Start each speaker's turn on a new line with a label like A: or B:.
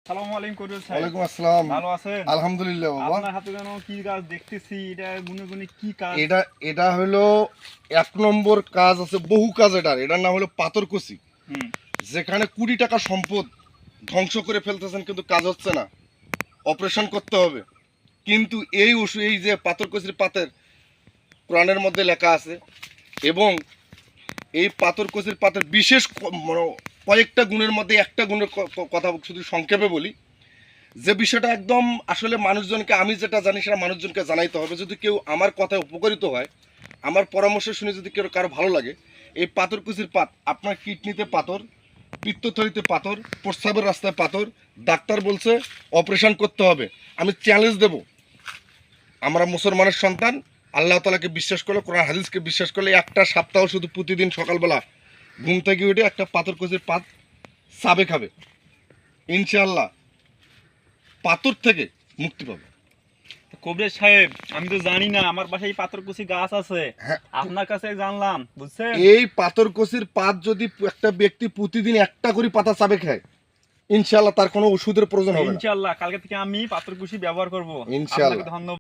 A: আসসালামু আলাইকুম কবির সাহেব।
B: ওয়ালাইকুম আসসালাম।
A: ভালো আছেন?
B: আলহামদুলিল্লাহ বাবা।
A: আপনার হাতে যেন কি কাজ দেখতেছি, এটা গুনে গুনে কি কাজ?
B: এটা হলো এক নম্বর কাজ আছে, বহু কাজ এটার নাম হলো পাথরকুচি।
A: হুম।
B: যেখানে কোটি টাকা সম্পদ ধ্বংস করে ফেলতেছেন কিন্তু কাজ হচ্ছে না, অপারেশন করতে হবে। কিন্তু এই যে পাথরকুচির পাতের কোরআনের মধ্যে লেখা আছে, এবং এই পাথরকুচির পাতের বিশেষ মানে কয়েকটা গুণের মধ্যে একটা গুণের কথা শুধু সংক্ষেপে বলি, যে বিষয়টা একদম আসলে মানুষজনকে, আমি যেটা জানি সেটা মানুষজনকে জানাইতে হবে। যদি কেউ আমার কথায় উপকারিত হয়, আমার পরামর্শ শুনে যদি কেউ কারো ভালো লাগে, এই পাথরকুচির পাত আপনার কিডনিতে পাথর, পিত্তথলিতে পাথর, প্রস্রাবের রাস্তায় পাথর, ডাক্তার বলছে অপারেশন করতে হবে। আমি চ্যালেঞ্জ দেব, আমরা মুসলমানের সন্তান, আল্লাহ তাআলাকে বিশ্বাস করলে, কোরআন হাদিসকে বিশ্বাস করলে, একটা সপ্তাহ শুধু প্রতিদিন সকালবেলা ঘুম থেকে উঠে একটা পাথরকুচির পাত চাবে খাবে, ইনশাআল্লাহ পাথর থেকে মুক্তি পাবে।
A: কবির সাহেব, আমি তো জানি না, আমার বাসায় পাথরকুচি গাছ আছে।
B: হ্যাঁ,
A: আপনার কাছে জানলাম, বুঝছেন?
B: এই পাথরকুচির পাত যদি একটা ব্যক্তি প্রতিদিন একটা করে পাতা চাবে খায়, ইনশাআল্লাহ তার কোনো ওষুধের প্রয়োজন হবে না।
A: ইনশাআল্লাহ কালকে থেকে আমি পাথরকুচি ব্যবহার করব।
B: ইনশাআল্লাহ।
A: আপনাকে ধন্যবাদ।